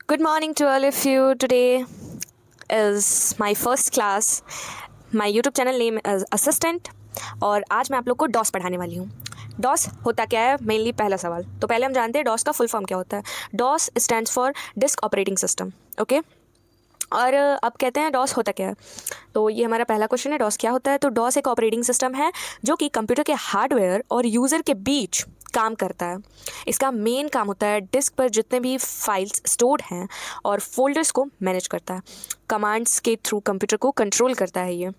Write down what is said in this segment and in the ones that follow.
Good morning to all of you. Today is my first class. My YouTube channel name is Assistant और आज मैं आप लोग को डॉस पढ़ाने वाली हूँ। डॉस होता क्या है, मेनली पहला सवाल। तो पहले हम जानते हैं डॉस का फुल फॉर्म क्या होता है। DOS stands for disk operating system. Okay, और अब कहते हैं डॉस होता क्या है। तो ये हमारा पहला क्वेश्चन है, डॉस क्या होता है। तो डॉस एक ऑपरेटिंग सिस्टम है जो कि कंप्यूटर के हार्डवेयर और यूज़र के बीच काम करता है। इसका मेन काम होता है डिस्क पर जितने भी फाइल्स स्टोर्ड हैं और फोल्डर्स को मैनेज करता है। कमांड्स के थ्रू कंप्यूटर को कंट्रोल करता है ये।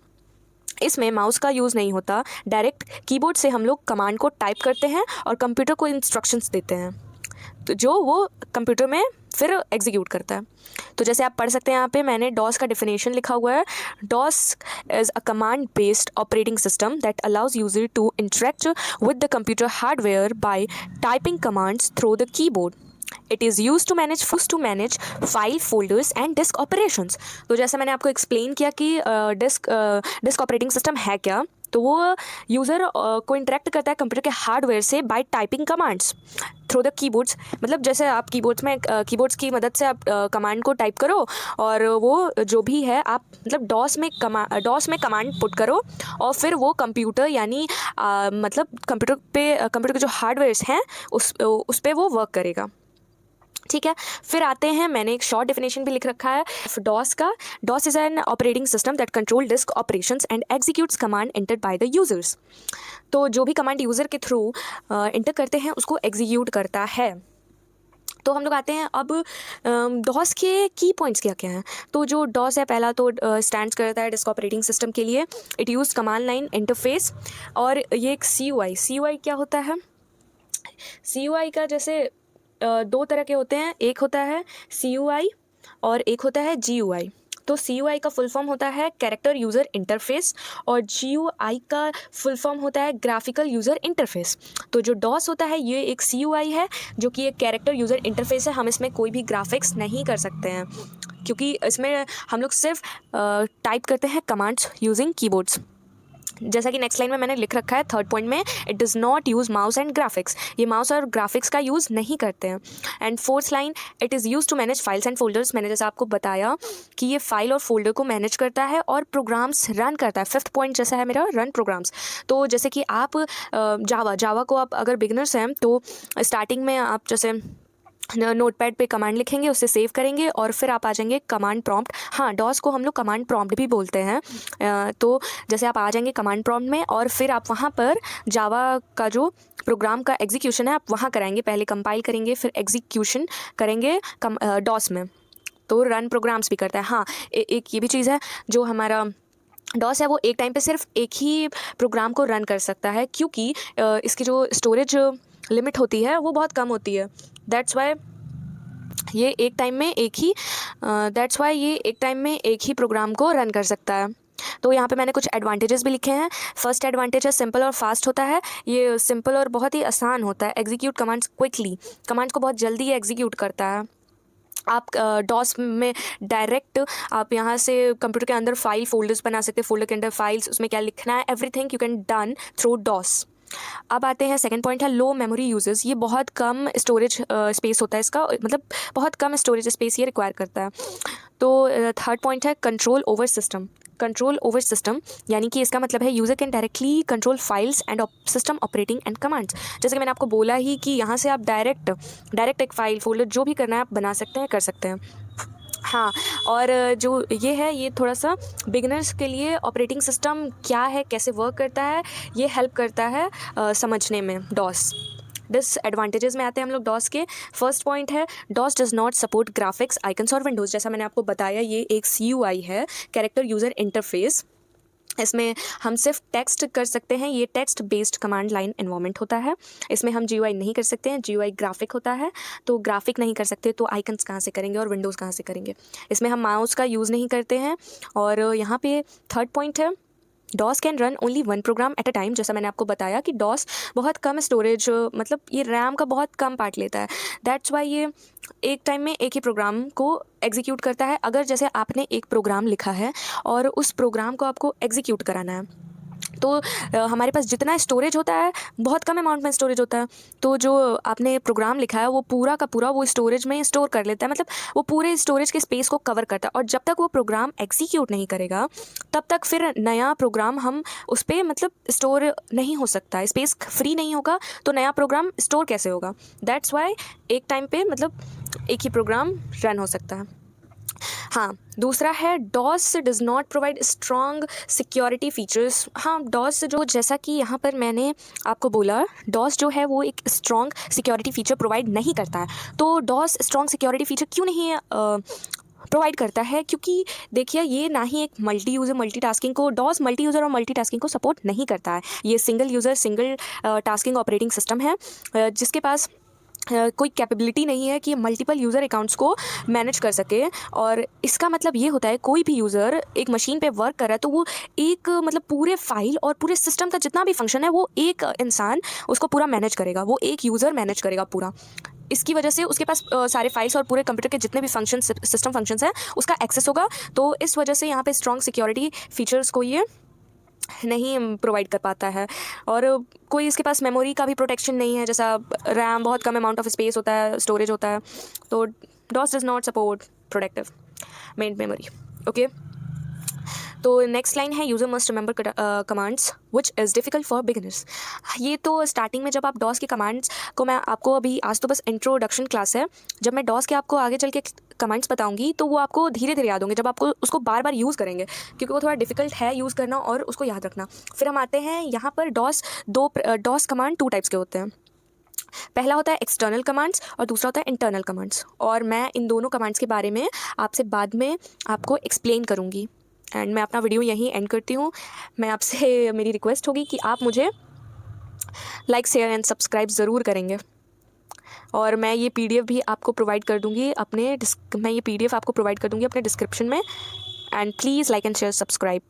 इसमें माउस का यूज़ नहीं होता, डायरेक्ट कीबोर्ड से हम लोग कमांड को टाइप करते हैं और कंप्यूटर को इंस्ट्रक्शंस देते हैं, तो जो वो कंप्यूटर में फिर एग्जीक्यूट करता है। तो जैसे आप पढ़ सकते हैं, यहाँ पे मैंने डॉस का डेफिनेशन लिखा हुआ है। DOS is a command based operating system that allows user to interact with the computer hardware by typing commands through the keyboard. It is use to manage file folders and disk operations. तो जैसे मैंने आपको explain किया कि disc operating system है क्या, तो वो यूज़र को इंटरेक्ट करता है कंप्यूटर के हार्डवेयर से bye typing commands through the keyboards. मतलब जैसे आप कीबोर्ड्स की मदद से आप कमांड को टाइप करो और वो जो भी है आप मतलब डॉस में कमांड पुट करो और फिर वो कंप्यूटर यानी मतलब कंप्यूटर के जो हार्डवेयर्स हैं उस पे वो वर्क करेगा। ठीक है, फिर आते हैं, मैंने एक शॉर्ट डेफिनेशन भी लिख रखा है डॉस का। DOS is an operating system that control disk operations and executes command entered by the users. तो जो भी कमांड यूज़र के थ्रू इंटर करते हैं उसको एग्जीक्यूट करता है। तो हम लोग आते हैं अब डॉस के की पॉइंट्स क्या क्या हैं। तो जो डॉस है, पहला तो स्टैंड्स करता है डिस्क ऑपरेटिंग सिस्टम के लिए। It use command line interface. और ये एक सी यू आई क्या होता है। सी का जैसे दो तरह के होते हैं, एक होता है CUI और एक होता है GUI। तो CUI का फुल फॉर्म होता है कैरेक्टर यूज़र इंटरफेस और GUI का फुल फॉर्म होता है ग्राफिकल यूज़र इंटरफेस। तो जो डॉस होता है ये एक CUI है जो कि एक कैरेक्टर यूज़र इंटरफेस है। हम इसमें कोई भी ग्राफिक्स नहीं कर सकते हैं क्योंकि इसमें हम लोग सिर्फ टाइप करते हैं कमांड्स यूजिंग कीबोर्ड्स। जैसा कि नेक्स्ट लाइन में मैंने लिख रखा है थर्ड पॉइंट में, it does not use mouse and graphics. ये माउस और ग्राफिक्स का यूज़ नहीं करते हैं। And fourth line, it is use to manage files and folders. मैंने जैसा आपको बताया कि ये फाइल और फोल्डर को मैनेज करता है और प्रोग्राम्स रन करता है। फिफ्थ पॉइंट जैसा है मेरा, रन प्रोग्राम्स। तो जैसे कि आप जावा को आप अगर बिगनर्स हैं तो स्टार्टिंग में आप जैसे नोटपैड पे कमांड लिखेंगे, उससे सेव करेंगे और फिर आप आ जाएंगे कमांड प्रॉम्प्ट। हाँ, डॉस को हम लोग कमांड प्रॉम्प्ट भी बोलते हैं। तो जैसे आप आ जाएंगे कमांड प्रॉम्प्ट में और फिर आप वहाँ पर जावा का जो प्रोग्राम का एग्जीक्यूशन है आप वहाँ कराएंगे। पहले कंपाइल करेंगे फिर एग्जीक्यूशन करेंगे डॉस में। तो रन प्रोग्राम्स भी करता है। हाँ, एक ये भी चीज़ है, जो हमारा डॉस है वो एक टाइम पे सिर्फ एक ही प्रोग्राम को रन कर सकता है क्योंकि इसकी जो स्टोरेज लिमिट होती है वो बहुत कम होती है। दैट्स वाई ये एक टाइम में एक ही प्रोग्राम को रन कर सकता है। तो यहाँ पे मैंने कुछ एडवांटेजेस भी लिखे हैं। फर्स्ट एडवांटेज है सिंपल और फास्ट होता है। ये सिंपल और बहुत ही आसान होता है। एग्जीक्यूट कमांड्स क्विकली, कमांड्स को बहुत जल्दी एग्जीक्यूट करता है। आप डॉस में डायरेक्ट आप यहाँ से कंप्यूटर के अंदर फाइल फोल्डर्स बना सकते हैं। फोल्डर के अंदर फाइल्स, उसमें क्या लिखना है, everything you can done through DOS. अब आते हैं सेकंड पॉइंट है लो मेमोरी यूजेस। ये बहुत कम स्टोरेज स्पेस होता है इसका, मतलब बहुत कम स्टोरेज स्पेस ये रिक्वायर करता है। तो थर्ड पॉइंट है कंट्रोल ओवर सिस्टम यानी कि इसका मतलब है user can directly control files and system operating and commands. जैसे कि मैंने आपको बोला ही कि यहाँ से आप डायरेक्ट एक फाइल फोल्डर जो भी करना है आप बना सकते हैं, कर सकते हैं। हाँ, और जो ये है ये थोड़ा सा बिगिनर्स के लिए ऑपरेटिंग सिस्टम क्या है, कैसे वर्क करता है, ये हेल्प करता है समझने में डॉस। डिसएडवांटेजेस में आते हैं हम लोग डॉस के। फर्स्ट पॉइंट है DOS does not support graphics icons और विंडोज़। जैसा मैंने आपको बताया ये एक CUI है, कैरेक्टर यूज़र इंटरफेस। इसमें हम सिर्फ टेक्स्ट कर सकते हैं, ये text based command line environment होता है। इसमें हम GUI नहीं कर सकते हैं, GUI ग्राफिक होता है। तो ग्राफिक नहीं कर सकते तो आइकन्स कहाँ से करेंगे और विंडोज़ कहाँ से करेंगे। इसमें हम माउस का यूज़ नहीं करते हैं। और यहाँ पे थर्ड पॉइंट है DOS can run only one program at a time. जैसा मैंने आपको बताया कि डॉस बहुत कम स्टोरेज, मतलब ये रैम का बहुत कम पार्ट लेता है। दैट्स वाई ये एक टाइम में एक ही प्रोग्राम को एग्जीक्यूट करता है। अगर जैसे आपने एक प्रोग्राम लिखा है और उस प्रोग्राम को आपको एग्जीक्यूट कराना है तो हमारे पास जितना स्टोरेज होता है बहुत कम अमाउंट में स्टोरेज होता है, तो जो आपने प्रोग्राम लिखा है वो पूरा का पूरा वो स्टोरेज में स्टोर कर लेता है, मतलब वो पूरे स्टोरेज के स्पेस को कवर करता है। और जब तक वो प्रोग्राम एग्जीक्यूट नहीं करेगा तब तक फिर नया प्रोग्राम हम उस पर मतलब स्टोर नहीं हो सकता, स्पेस फ्री नहीं होगा तो नया प्रोग्राम स्टोर कैसे होगा। दैट्स वाई एक टाइम पे मतलब एक ही प्रोग्राम रन हो सकता है। हाँ, दूसरा है DOS does not provide strong security features. हाँ, डॉस जो जैसा कि यहाँ पर मैंने आपको बोला, डॉस जो है वो एक स्ट्रॉन्ग सिक्योरिटी फीचर प्रोवाइड नहीं करता है। तो डॉस स्ट्रॉन्ग सिक्योरिटी फीचर क्यों नहीं प्रोवाइड करता है, क्योंकि देखिए ये ना ही एक मल्टी यूज़र मल्टीटास्किंग को, डॉस मल्टी यूज़र और मल्टीटास्किंग को सपोर्ट नहीं करता है। ये single user single tasking operating system है जिसके पास कोई कैपेबिलिटी नहीं है कि मल्टीपल यूज़र अकाउंट्स को मैनेज कर सके। और इसका मतलब ये होता है कोई भी यूज़र एक मशीन पे वर्क कर रहा है तो वो एक मतलब पूरे फाइल और पूरे सिस्टम का जितना भी फंक्शन है वो एक इंसान उसको पूरा मैनेज करेगा, वो एक यूज़र मैनेज करेगा पूरा। इसकी वजह से उसके पास सारे फाइल्स और पूरे कंप्यूटर के जितने भी फंक्शन सिस्टम फंक्शंस हैं उसका एक्सेस होगा। तो इस वजह से यहाँ पे स्ट्रॉन्ग सिक्योरिटी फीचर्स को ये नहीं प्रोवाइड कर पाता है। और कोई इसके पास मेमोरी का भी प्रोटेक्शन नहीं है, जैसा रैम बहुत कम अमाउंट ऑफ स्पेस होता है, स्टोरेज होता है, तो DOS does not support protective main memory. Okay, तो नेक्स्ट लाइन है user must remember commands which is difficult for beginners. ये तो स्टार्टिंग में जब आप डॉस के कमांड्स को, मैं आपको अभी आज तो बस इंट्रोडक्शन क्लास है, जब मैं डॉस के आपको आगे चल के कमांड्स बताऊंगी तो वो आपको धीरे धीरे याद होंगे जब आपको उसको बार बार यूज़ करेंगे, क्योंकि वो थोड़ा डिफिकल्ट है यूज़ करना और उसको याद रखना। फिर हम आते हैं यहाँ पर डॉस कमांड 2 टाइप्स के होते हैं। पहला होता है एक्सटर्नल कमांड्स और दूसरा होता है इंटरनल कमांड्स, और मैं इन दोनों कमांड्स के बारे में आपसे बाद में आपको एक्सप्लेन करूँगी। एंड मैं अपना वीडियो यहीं एंड करती हूँ। मैं आपसे मेरी रिक्वेस्ट होगी कि आप मुझे लाइक शेयर एंड सब्सक्राइब ज़रूर करेंगे, और मैं ये पीडीएफ भी आपको प्रोवाइड कर दूँगी अपने डिस्क्रिप्शन में। And please like and share subscribe.